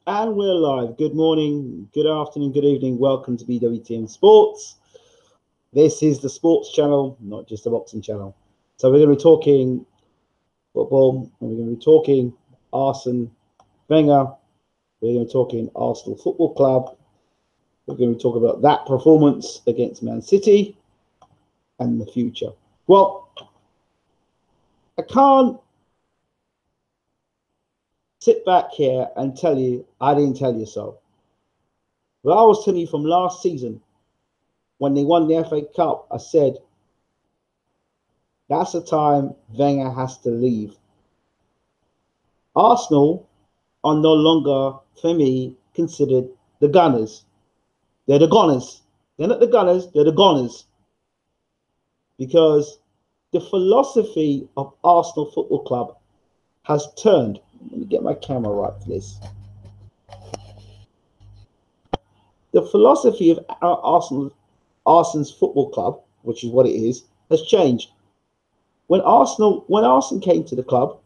And we're live. Good morning, good afternoon, good evening. Welcome to BWTM Sports. This is the sports channel, not just the boxing channel. So we're going to be talking football, and we're going to be talking Arsene Wenger. We're going to be talking Arsenal Football Club. We're going to be talking about that performance against Man City and the future. Well, I can't sit back here and tell you I didn't tell you so. But I was telling you from last season when they won the FA Cup, I said that's the time Wenger has to leave. Arsenal are no longer, for me, considered the Gunners. They're the Gunners. They're not the Gunners, they're the Gunners. Because the philosophy of Arsenal Football Club has turned. Let me get my camera right for this. The philosophy of Arsenal's Football Club, which is what it is, has changed. When Arsenal came to the club,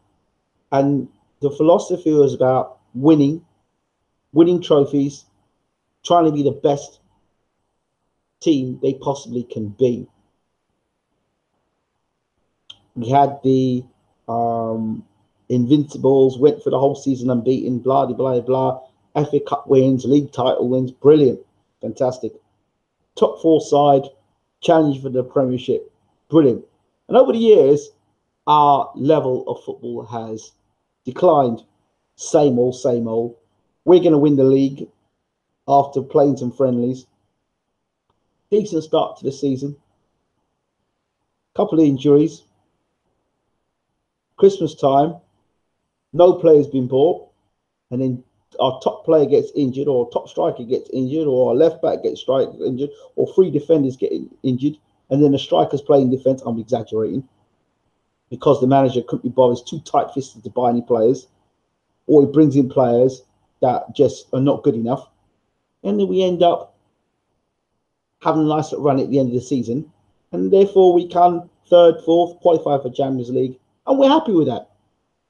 and the philosophy was about winning trophies, trying to be the best team they possibly can be. We had the Invincibles, went for the whole season unbeaten, blah, blah, blah. FA Cup wins, league title wins, brilliant, fantastic. Top four side, challenge for the Premiership, brilliant. And over the years, our level of football has declined. Same old, same old. We're going to win the league after playing some friendlies. Decent start to the season. Couple of injuries. Christmas time, no players been bought, and then our top player gets injured, or top striker gets injured, or our left back gets injured, or three defenders get injured, and then the strikers playing defence. I'm exaggerating, because the manager couldn't be bothered, too tight-fisted to buy any players, or he brings in players that just are not good enough, and then we end up having a nice run at the end of the season, and therefore we come third, fourth, qualify for Champions League, and we're happy with that.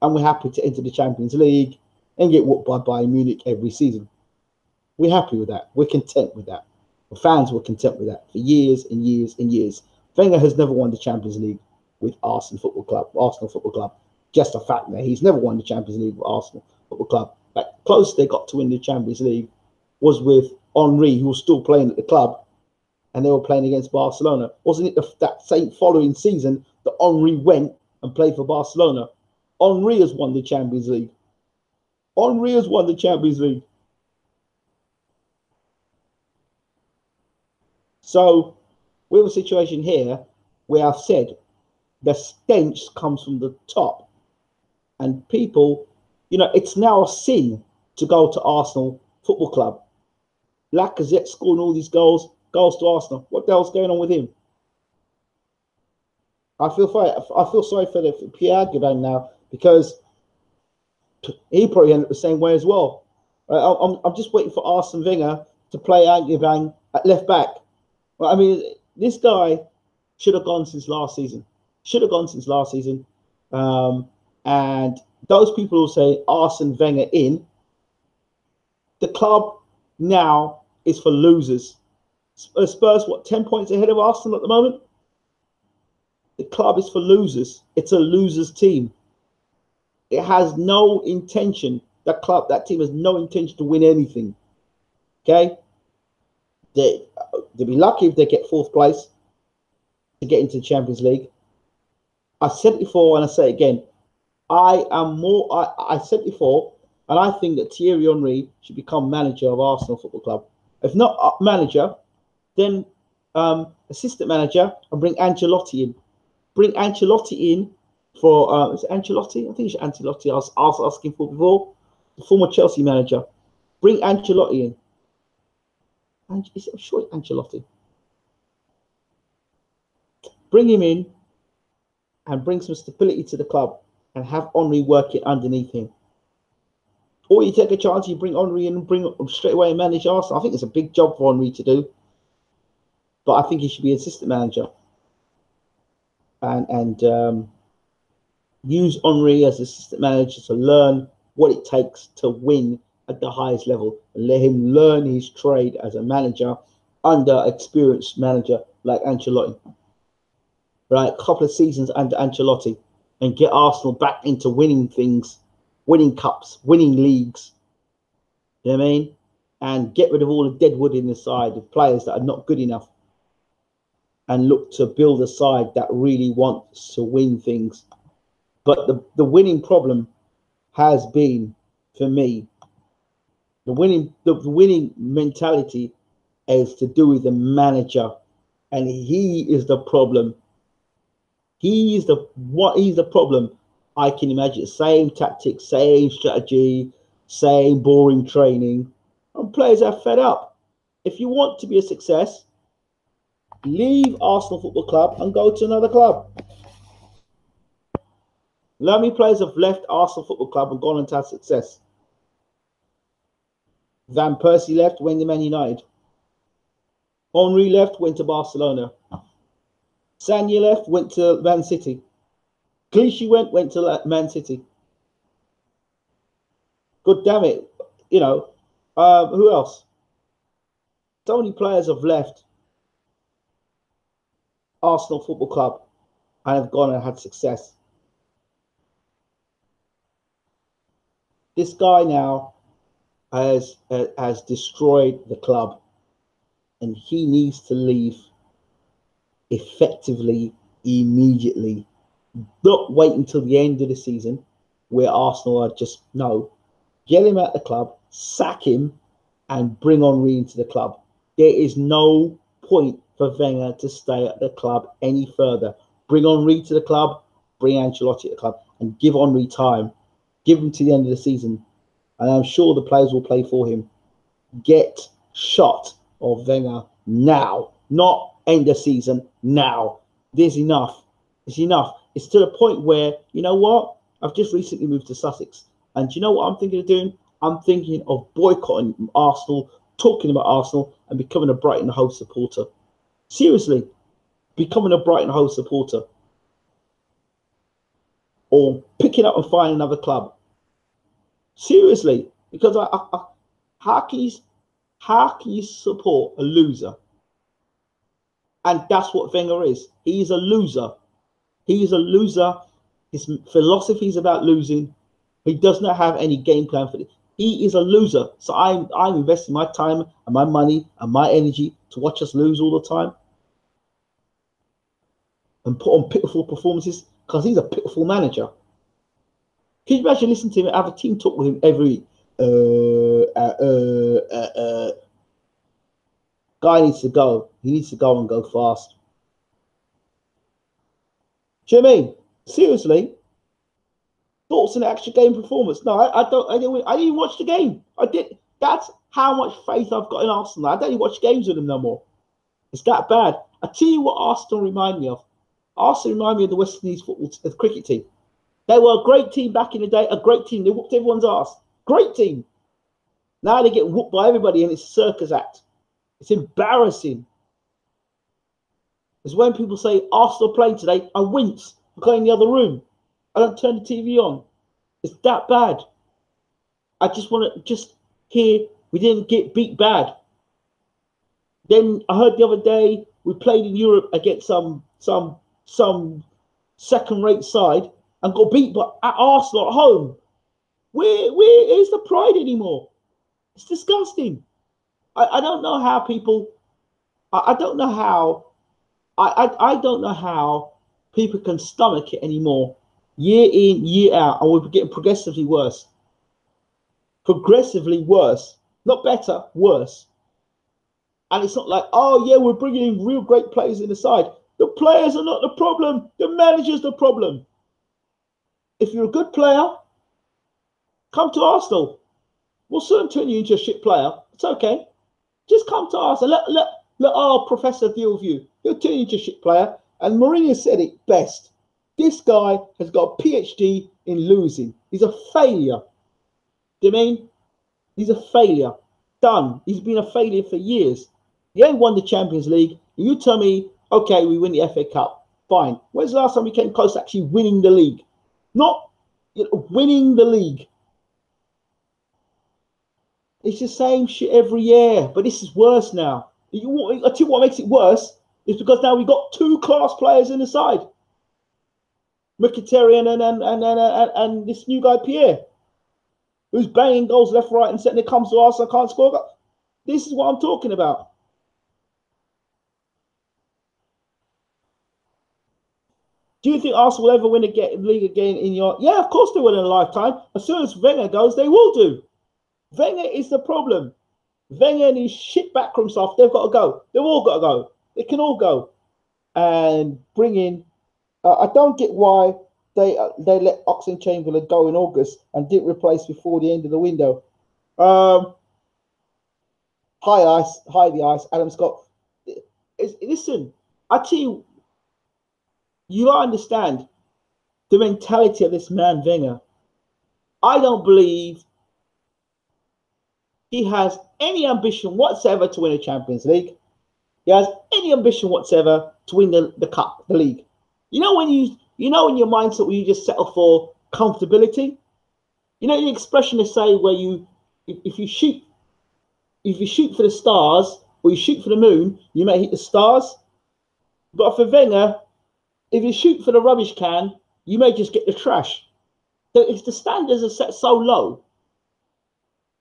And we're happy to enter the Champions League and get whooped by Bayern Munich every season. We're happy with that. We're content with that. The fans were content with that for years and years and years. Wenger has never won the Champions League with Arsenal Football Club. Just a fact that he's never won the Champions League with Arsenal Football Club. But close they got to win the Champions League was with Henry, who was still playing at the club, and they were playing against Barcelona. Wasn't it that same following season that Henry went and played for Barcelona? Henry has won the Champions League. Henry has won the Champions League. So we have a situation here where I've said the stench comes from the top. And people, it's now a sin to go to Arsenal Football Club. Lacazette scoring all these goals to Arsenal. What the hell's going on with him? I feel sorry for Pierre-Emerick now, because he probably ended up the same way as well. I'm just waiting for Arsene Wenger to play Emerick at left back. Well, I mean, this guy should have gone since last season. And those people who say Arsene Wenger in, the club now is for losers. Spurs, 10 points ahead of Arsenal at the moment? The club is for losers. It's a losers team. It has no intention. That team has no intention to win anything. Okay? They'll be lucky if they get fourth place to get into the Champions League. I said it before and I say it again. I said it before, and I think that Thierry Henry should become manager of Arsenal Football Club. If not manager, then assistant manager, and bring Anchelotti in. Bring Anchelotti in for, is it Ancelotti? I think it's Ancelotti I was asking for before. The former Chelsea manager. Bring Ancelotti in. I'm sure it's Ancelotti. Bring him in and bring some stability to the club and have Henry working underneath him. Or you take a chance, you bring Henry in and bring him straight away and manage Arsenal. I think it's a big job for Henry to do. But I think he should be assistant manager. And use Henry as assistant manager to learn what it takes to win at the highest level and let him learn his trade as a manager under experienced manager like Ancelotti. Right, a couple of seasons under Ancelotti and get Arsenal back into winning things, winning cups, winning leagues. You know what I mean? And get rid of all the deadwood in the side of players that are not good enough and look to build a side that really wants to win things. But the winning problem has been, for me, the winning mentality is to do with the manager, and he is the problem. He's the problem. I can imagine same tactics, same strategy, same boring training, and players are fed up. If you want to be a success, leave Arsenal Football Club and go to another club. How many players have left Arsenal Football Club and gone on to have success? Van Persie left, went to Man United. Henry left, went to Barcelona. Sanya left, went to Man City. Clichy went to Man City. God damn it. You know, who else? So many players have left Arsenal Football Club and have gone and had success. This guy now has destroyed the club, and he needs to leave effectively, immediately. Not wait until the end of the season where Arsenal are just, no, get him out of the club, sack him, and bring Henry into the club. There is no point for Wenger to stay at the club any further. Bring Henry to the club, bring Ancelotti to the club, and give Henry time. Give him to the end of the season, and I'm sure the players will play for him. Get shot of Wenger now, not end of season, now. There's enough. It's enough. It's to the point where, you know what? I've just recently moved to Sussex, and you know what I'm thinking of doing? I'm thinking of boycotting Arsenal, talking about Arsenal, and becoming a Brighton Hove supporter. Seriously, becoming a Brighton Hove supporter. Or picking up and finding another club. Seriously, because how can you support a loser? And that's what Wenger is. He is a loser. He is a loser. His philosophy is about losing. He does not have any game plan for it. He is a loser. So I'm investing my time and my money and my energy to watch us lose all the time and put on pitiful performances because he's a pitiful manager. Can you imagine listening to him, have a team talk with him every week? Guy needs to go. He needs to go and go fast. Do you know what I mean? Seriously. Thoughts on the actual game performance? No, I didn't even watch the game. I did. That's how much faith I've got in Arsenal. I don't even watch games with them no more. It's that bad. I tell you what Arsenal remind me of. Arsenal remind me of the West Indies the cricket team. They were a great team back in the day, a great team. They whooped everyone's ass. Great team. Now they get whooped by everybody and it's a circus act. It's embarrassing. It's when people say Arsenal playing today, I wince. I go in the other room. I don't turn the TV on. It's that bad. I just want to hear we didn't get beat bad. Then I heard the other day we played in Europe against some second-rate side and got beat at Arsenal at home. Where is the pride anymore? It's disgusting. I don't know how people. I don't know how. I don't know how people can stomach it anymore. Year in, year out, and we're getting progressively worse. Progressively worse, not better, worse. And it's not like, oh yeah, we're bringing in real great players in the side. The players are not the problem. The manager's the problem. If you're a good player, come to Arsenal. We'll soon turn you into a shit player. It's okay. Just come to Arsenal. Let our professor deal with you. He'll turn you into a shit player. And Mourinho said it best. This guy has got a PhD in losing. He's a failure. Do you mean? He's a failure. Done. He's been a failure for years. He ain't won the Champions League. And you tell me, okay, we win the FA Cup. Fine. When's the last time we came close to actually winning the league? Not winning the league. It's the same shit every year, but this is worse now. I tell you what makes it worse is because now we've got two class players in the side. Mkhitaryan and this new guy, Pierre, who's banging goals left, right, and centre. It comes to us, I can't score. This is what I'm talking about. Do you think Arsenal will ever win a league again in your... Yeah, of course they will in a lifetime. As soon as Wenger goes, they will do. Wenger is the problem. Wenger and his shit backroom stuff, they've got to go. They've all got to go. They can all go. And bring in... I don't get why they let Oxlade-Chamberlain go in August and didn't replace before the end of the window. Hi, the ice. Adam Scott. Listen, I tell you, you understand the mentality of this man, Wenger. I don't believe he has any ambition whatsoever to win a Champions League. He has any ambition whatsoever to win the cup, the league. You know when in your mindset where you just settle for comfortability. You know the expression they say where if you shoot for the stars or you shoot for the moon, you may hit the stars. But for Wenger, if you shoot for the rubbish can, you may just get the trash. So if the standards are set so low,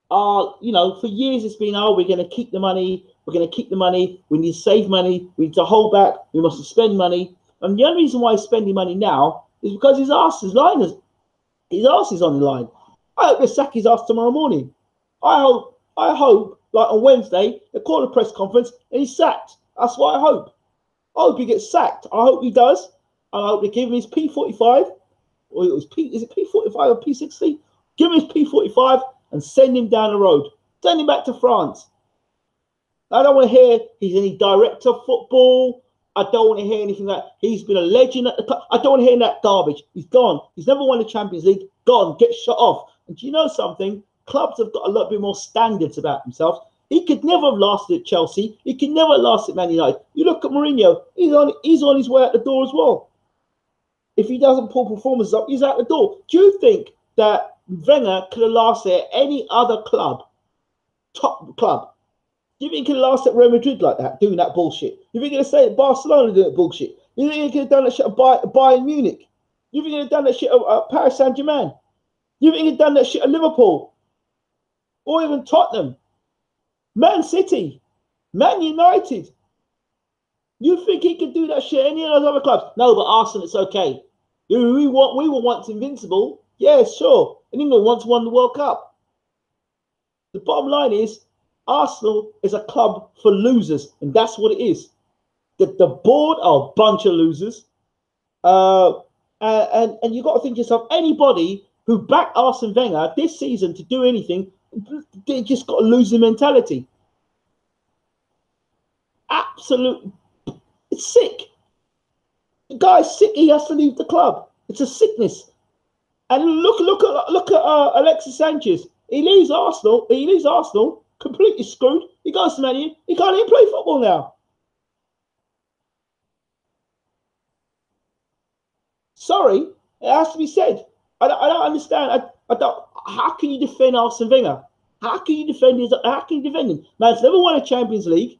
for years it's been, we're going to keep the money. We're going to keep the money. We need to save money. We need to hold back. We must spend money. And the only reason why he's spending money now is because his ass is on the line. I hope they sack his ass tomorrow morning. I hope, like on Wednesday, they call a press conference and he's sacked. That's what I hope. I hope he gets sacked. I hope he does. And I hope they give him his P45. Or is it P45 or P60? Give him his P45 and send him down the road. Send him back to France. I don't want to hear he's any director of football. I don't want to hear anything like he's been a legend at the club. I don't want to hear that garbage. He's gone. He's never won the Champions League. Gone. Get shut off. And do you know something? Clubs have got a lot bit more standards about themselves. He could never have lasted at Chelsea. He could never have lasted at Man United. You look at Mourinho. He's on his way out the door as well. If he doesn't pull performances up, he's out the door. Do you think that Wenger could have lasted at any other club, top club? Do you think he could have lasted at Real Madrid like that, doing that bullshit? You think he could have stayed at Barcelona doing that bullshit? You think he could have done that shit at Bayern Munich? You think he could have done that shit at Paris Saint-Germain? You think he could have done that shit at Liverpool? Or even Tottenham? Man City? Man United? You think he could do that shit at any of those other clubs? No, but Arsenal, it's okay. We were once invincible. Yeah, sure. And England once won the World Cup. The bottom line is, Arsenal is a club for losers, and that's what it is. The board are a bunch of losers. And you've got to think to yourself, anybody who backed Arsene Wenger this season to do anything, they just got a losing mentality. Absolute. It's sick. The guy's sick. He has to leave the club. It's a sickness. And look at Alexis Sanchez. He leaves Arsenal completely screwed. He goes to Man U. He can't even play football now. Sorry, it has to be said. I don't understand. How can you defend Arsene Wenger? How can you defend him? Man's never won a Champions League.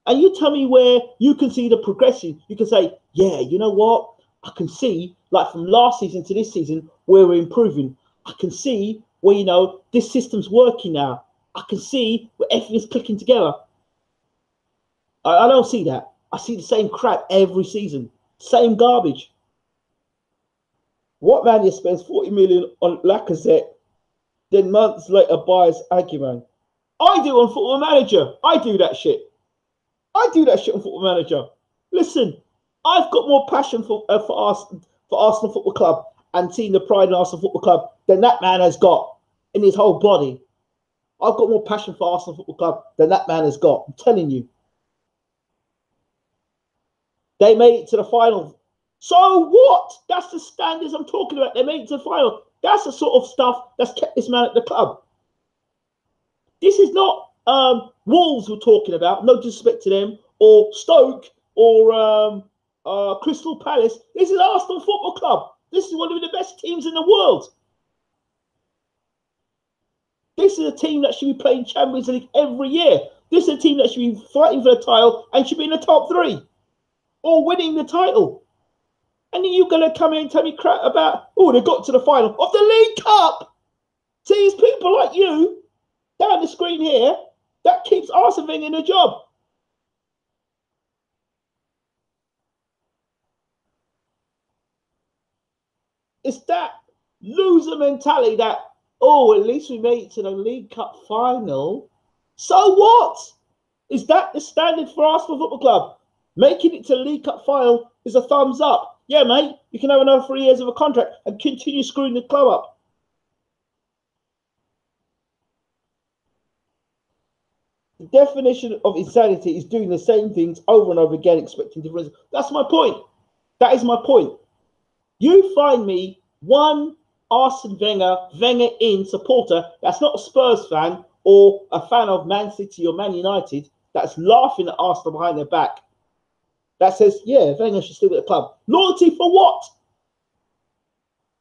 And you tell me where you can see the progression. You can say, yeah, you know what? I can see, like from last season to this season, where we're improving. I can see where, this system's working now. I can see where everything's clicking together. I don't see that. I see the same crap every season. Same garbage. What man spends 40 million on Lacazette, then months later buys Aguiman? I do on Football Manager. I do that shit. I do that shit on Football Manager. Listen, I've got more passion for Arsenal Football Club and seeing the pride in Arsenal Football Club than that man has got in his whole body. I've got more passion for Arsenal Football Club than that man has got. I'm telling you. They made it to the final. So what? That's the standards I'm talking about. They made it to the final. That's the sort of stuff that's kept this man at the club. This is not Wolves we're talking about. No disrespect to them. Or Stoke. Or Crystal Palace. This is Arsenal Football Club. This is one of the best teams in the world. This is a team that should be playing Champions League every year. This is a team that should be fighting for the title and should be in the top 3 or winning the title. And then you're going to come in and tell me crap about, oh, they got to the final of the League Cup. See, it's people like you down the screen here that keeps Arsene Wenger in a job. It's that loser mentality that, oh, at least we made it to the League Cup final. So what? Is that the standard for Arsenal Football Club? Making it to the League Cup final is a thumbs up. Yeah, mate, you can have another 3 years of a contract and continue screwing the club up. The definition of insanity is doing the same things over and over again, expecting different. That's my point. That is my point. You find me one Arsene Wenger in supporter that's not a Spurs fan or a fan of Man City or Man United that's laughing at Arsenal behind their back. That says, yeah, Wenger should still be at the club. Loyalty for what?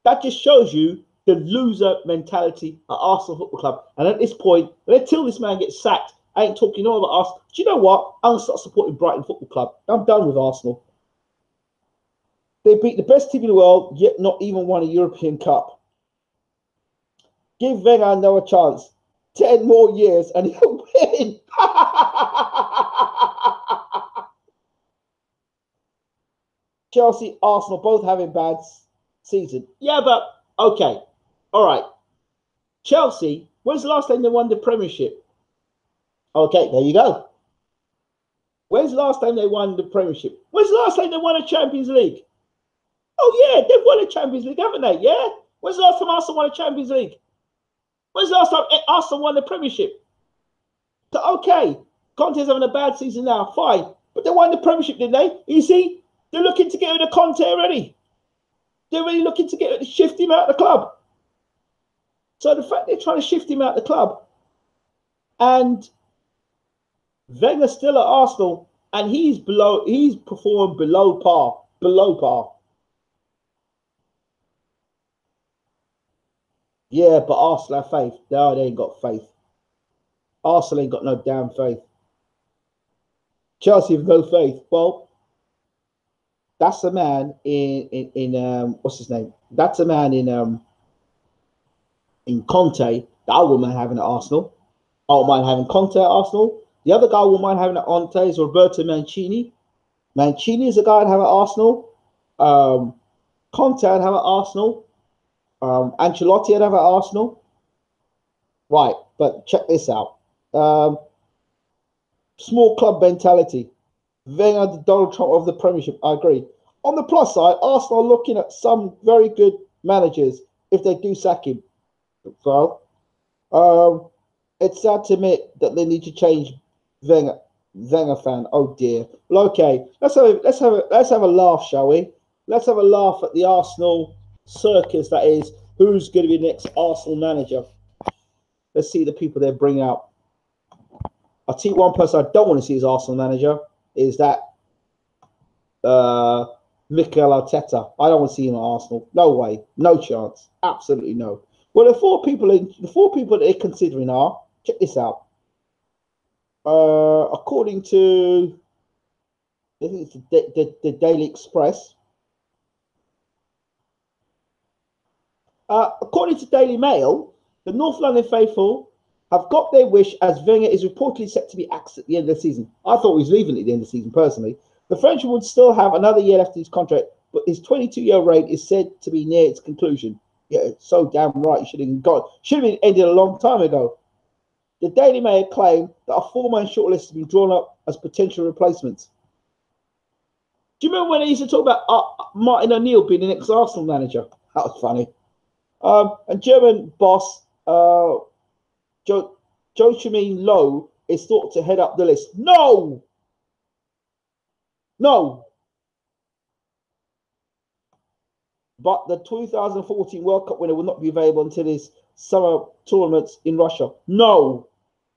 That just shows you the loser mentality at Arsenal Football Club. And at this point, until this man gets sacked, I ain't talking all about Arsenal. Do you know what? I'm going to start supporting Brighton Football Club. I'm done with Arsenal. They beat the best team in the world, yet not even won a European Cup. Give Wenger another chance. 10 more years and he'll win. Chelsea, Arsenal, both having bad season. Yeah, but, okay. All right. Chelsea, when's the last time they won the Premiership? Okay, there you go. When's the last time they won the Premiership? When's the last time they won a Champions League? Oh, yeah, they've won a Champions League, haven't they? Yeah? When's the last time Arsenal won a Champions League? When's the last time Arsenal won the Premiership? So, okay, Conte's having a bad season now, fine. But they won the Premiership, didn't they? You see, they're looking to get rid of Conte already. They're really looking to shift him out of the club. So the fact they're trying to shift him out of the club and Wenger's still at Arsenal and he's performed below par. Yeah, but Arsenal have faith. No, they ain't got faith. Arsenal ain't got no damn faith. Chelsea have no faith. Well, that's a man in what's his name? That's a man in Conte that I wouldn't mind having at Arsenal. I wouldn't mind having Conte at Arsenal. The other guy I wouldn't mind having at Conte is Roberto Mancini. Mancini is a guy I'd have at Arsenal. Conte I'd have at Arsenal. Anchelotti I'd have at Arsenal. Right, but check this out. Small club mentality. Wenger, the Donald Trump of the Premiership. I agree. On the plus side, Arsenal are looking at some very good managers if they do sack him. So, it's sad to admit that they need to change Wenger fan. Oh dear. Well, okay. Let's have a laugh, shall we? Let's have a laugh at the Arsenal circus. That is, who's going to be the next Arsenal manager? Let's see the people they bring out. I'll tell you one person I don't want to see as Arsenal manager is that Mikel Arteta. I don't want to see him at Arsenal. No way. No chance. Absolutely no. Well, the four people that they're considering are, check this out. According to, I think it's the Daily Express. According to Daily Mail, the North London faithful have got their wish as Wenger is reportedly set to be axed at the end of the season. I thought he was leaving at the end of the season, personally. The Frenchman would still have another year left in his contract, but his 22-year reign is said to be near its conclusion. Yeah, so damn right. He should have been ended a long time ago. The Daily Mail claimed that a 4-man shortlist has been drawn up as potential replacements. Do you remember when they used to talk about Martin O'Neill being the next Arsenal manager? That was funny. And German boss Joachim Low is thought to head up the list. No! But the 2014 World Cup winner will not be available until his summer tournaments in Russia. No.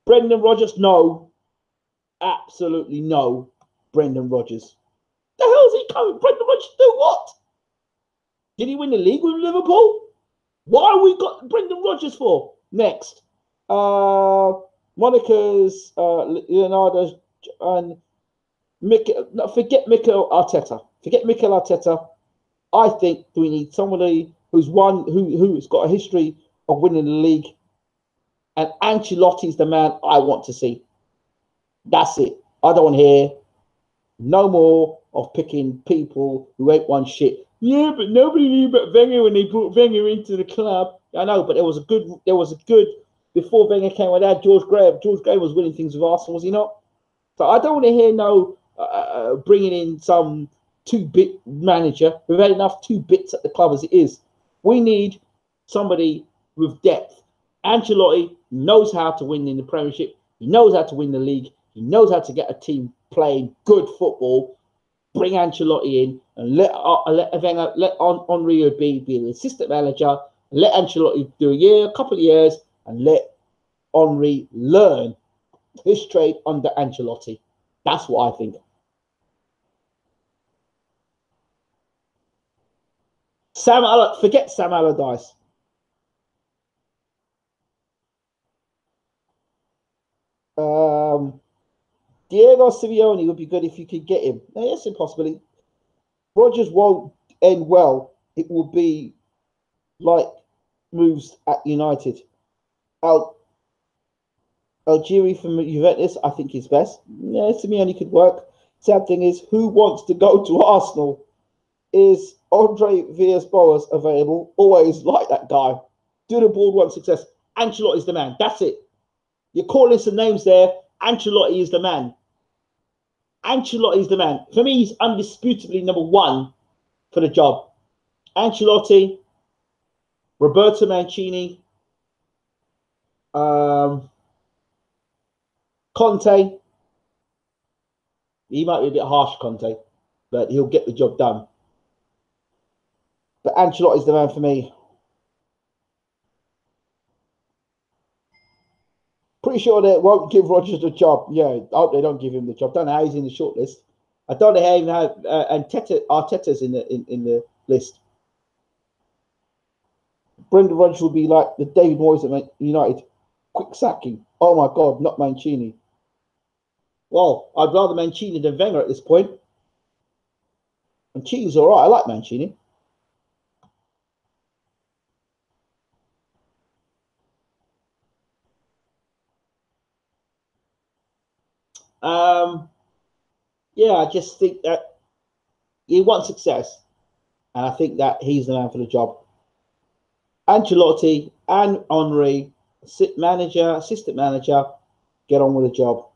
Brendan Rodgers, no. Absolutely no. Brendan Rodgers. The hell's he coming? Brendan Rodgers do what? Did he win the league with Liverpool? Why have we got Brendan Rodgers for? Next. Monica's Leonardo's and no, forget Mikel Arteta. Forget Mikel Arteta. I think we need somebody who's got a history of winning the league, and Ancelotti's the man I want to see. That's it. I don't want to hear no more of picking people who ain't won shit. Yeah, but nobody knew about Wenger when they brought Wenger into the club. I know, but there was a good before Wenger came with that. George Graham. George Graham was winning things with Arsenal, was he not? So I don't want to hear no bringing in some two-bit manager. We've had enough two bits at the club as it is. We need somebody with depth. Ancelotti knows how to win in the Premiership. He knows how to win the league. He knows how to get a team playing good football. Bring Ancelotti in and let Henry be the assistant manager. And let Ancelotti do a couple of years, and let Henry learn his trade under Ancelotti. That's what I think. Forget Sam Allardyce. Diego Simeone would be good if you could get him. No, that's impossible. Rodgers won't end well. It will be like moves at United. Algeria from Juventus, I think is best. Yeah, Simeone could work. Sad thing is, who wants to go to Arsenal? Is Andre Villas-Boas available? Always like that guy. Do the board want success? Ancelotti is the man. That's it. You're calling some names there. Ancelotti is the man. Ancelotti is the man. For me, he's undisputably number one for the job. Ancelotti, Roberto Mancini, Conte. He might be a bit harsh, Conte, but he'll get the job done. But Ancelotti's the man for me. Pretty sure they won't give Rodgers the job. Yeah, I hope they don't give him the job. Don't know how he's in the shortlist. I don't know how even and Arteta's in the list. Brendan Rodgers will be like the David Moyes at United. Quick sacking. Oh my God, not Mancini. Well, I'd rather Mancini than Wenger at this point. Mancini's all right. I like Mancini. Yeah, I just think that he wants success, and I think that he's the man for the job. Ancelotti and Henry, assistant manager, get on with the job.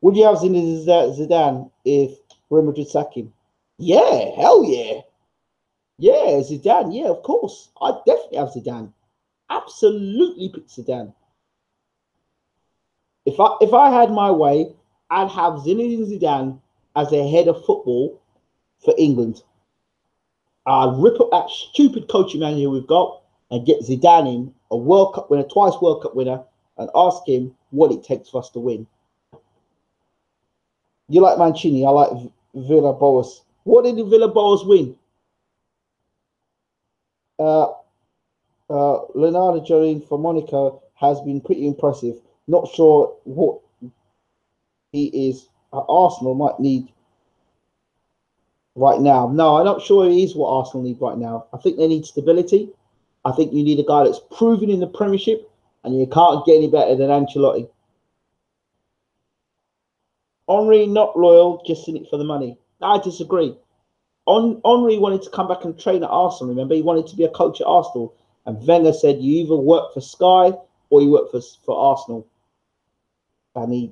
Would you have Zidane if Real Madrid sack him? Yeah, hell yeah. Yeah, Zidane. Yeah, of course. I'd definitely have Zidane. Absolutely pick Zidane. If I had my way, I'd have Zinedine Zidane as the head of football for England. I'd rip up that stupid coaching manager we've got and get Zidane in, a World Cup winner, twice World Cup winner, and ask him what it takes for us to win. You like Mancini, I like Villas-Boas. What did Villas-Boas win? Leonardo Jardim for Monaco has been pretty impressive. Not sure what he is. Arsenal might need right now. No, I'm not sure he is what Arsenal need right now. I think they need stability. I think you need a guy that's proven in the Premiership, and you can't get any better than Ancelotti. Henry, not loyal, just in it for the money. I disagree. Henry wanted to come back and train at Arsenal. Remember, he wanted to be a coach at Arsenal, and Wenger said you either work for Sky or you work for Arsenal. And he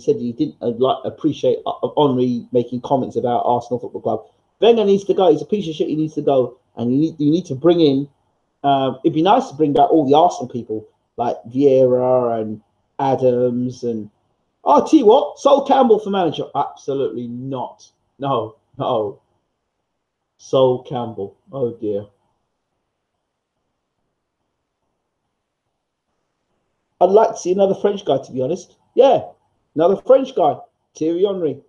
said he didn't appreciate Henry making comments about Arsenal Football Club. Wenger needs to go. He's a piece of shit. He needs to go, and you need to bring in. It'd be nice to bring back all the Arsenal people like Vieira and Adams and. Oh, tell you what, Sol Campbell for manager? Absolutely not. No. Sol Campbell. Oh dear. I'd like to see another French guy, to be honest. Yeah, another French guy, Thierry Henry.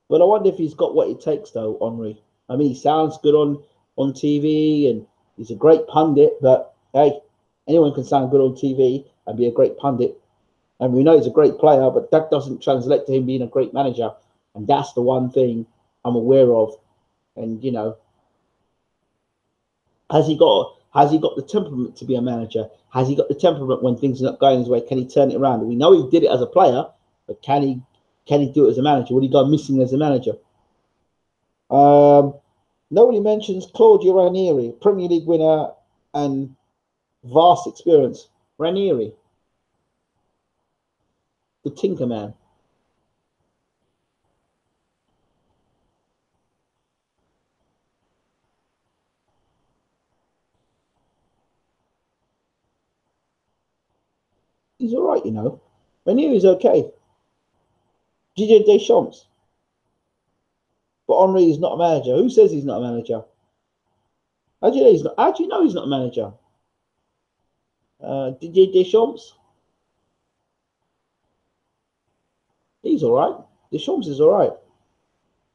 But I wonder if he's got what it takes, though, Henry. I mean, he sounds good on TV, and He's a great pundit, but hey, anyone can sound good on TV and be a great pundit. And we know he's a great player, but that doesn't translate to him being a great manager. And that's the one thing I'm aware of. And you know, has he got the temperament to be a manager? Has he got the temperament when things are not going his way? Can he turn it around? We know he did it as a player, but can he do it as a manager? Will he go missing as a manager? Nobody mentions Claudio Ranieri, Premier League winner and vast experience. Ranieri, the Tinker Man. He's all right, you know. Ranieri's okay. Didier Deschamps. But Henry is not a manager. Who says he's not a manager? How do you know he's not? How do you know he's not a manager? Didier Deschamps. He's all right. Deschamps is all right.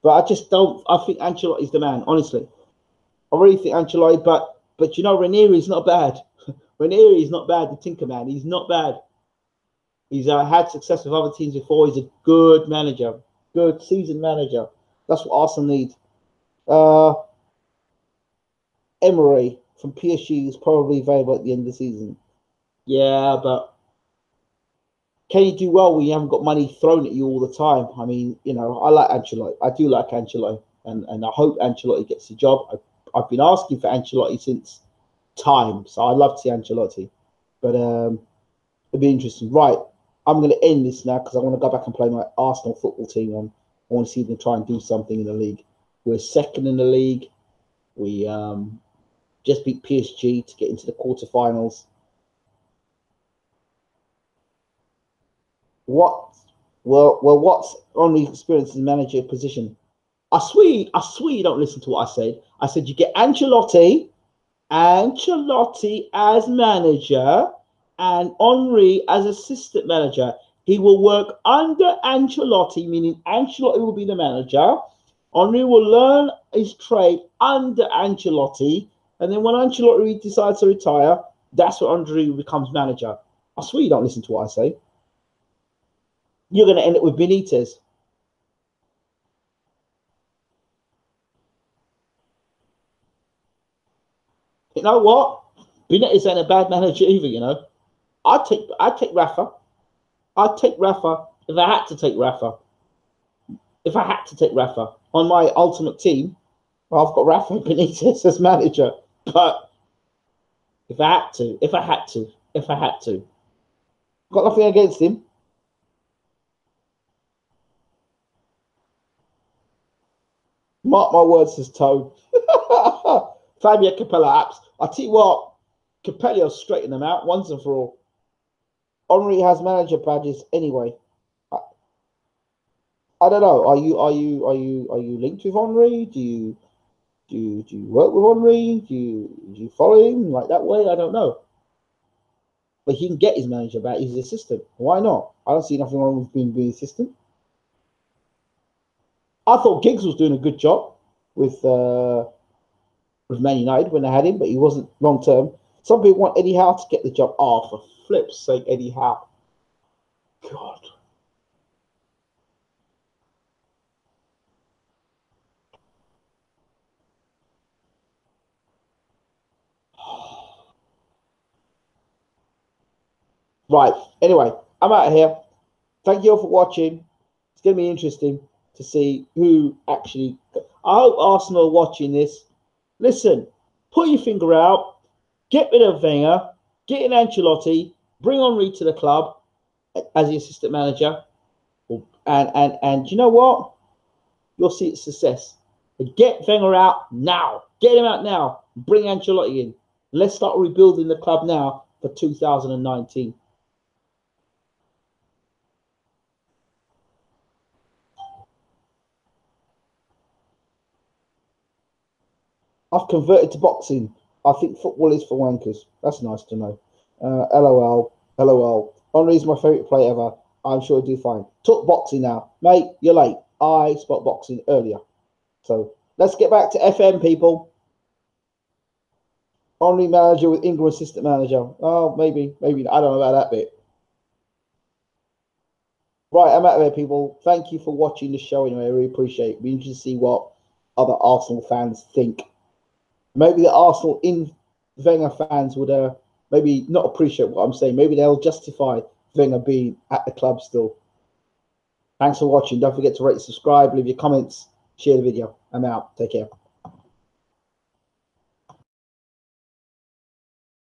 But I just don't. I think Ancelotti's the man. Honestly, I really think Ancelotti. But you know, Ranieri's not bad. Ranieri is not bad. The Tinker Man. He's not bad. He's had success with other teams before. He's a good manager, good seasoned manager. That's what Arsenal need. Emery from PSG is probably available at the end of the season. Yeah, but can you do well when you haven't got money thrown at you all the time? I mean, you know, I like Ancelotti. I do like Ancelotti, and I hope Ancelotti gets the job. I've been asking for Ancelotti since time, so I'd love to see Ancelotti. But it'd be interesting. Right, I'm going to end this now because I want to go back and play my Arsenal football team on. I want to see them try and do something in the league. We're second in the league. We just beat PSG to get into the quarterfinals. What's Henry's experience in manager position? I swear you don't listen to what I said. I said you get Ancelotti as manager and Henry as assistant manager. He will work under Ancelotti, meaning Ancelotti will be the manager. Henry will learn his trade under Ancelotti, and then when Ancelotti decides to retire, that's when Henry becomes manager. I swear you don't listen to what I say. You're going to end it with Benitez. You know what? Benitez ain't a bad manager either, you know. I'd take Rafa. I'd take Rafa if I had to take Rafa. If I had to take Rafa on my ultimate team, well, I've got Rafa and Benitez as manager. But if I had to, got nothing against him. Mark my words, says Toe. Fabio Capella apps. I tell you what, Capella will straighten them out once and for all. Henry has manager badges anyway. I don't know. Are you linked with Henry? Do you work with Henry? Do you follow him like that way? I don't know. But he can get his manager back. He's assistant. Why not? I don't see nothing wrong with being assistant. I thought Giggs was doing a good job with Man United when they had him, but he wasn't long term. Some people want Eddie Howe to get the job. Oh, for flip's sake, Eddie Howe. God. Right. Anyway, I'm out of here. Thank you all for watching. It's going to be interesting to see who actually. I hope Arsenal are watching this. Listen, put your finger out. Get rid of Wenger. Get in Ancelotti. Bring Henry to the club as the assistant manager. And you know what? You'll see its success. Get Wenger out now. Get him out now. Bring Ancelotti in. Let's start rebuilding the club now for 2019. I've converted to boxing. I think football is for wankers. That's nice to know. LOL. LOL. Henry's my favourite player ever. I'm sure he'll do fine. Talk boxing now. Mate, you're late. I spot boxing earlier. So let's get back to FM, people. Only manager with Ingram assistant manager. Oh, maybe. I don't know about that bit. Right, I'm out there, people. Thank you for watching the show anyway. I really appreciate it. Be interested to see what other Arsenal fans think. Maybe the Arsenal in Wenger fans would maybe not appreciate what I'm saying. Maybe they'll justify Wenger being at the club still. Thanks for watching. Don't forget to rate, subscribe, leave your comments, share the video. I'm out. Take care.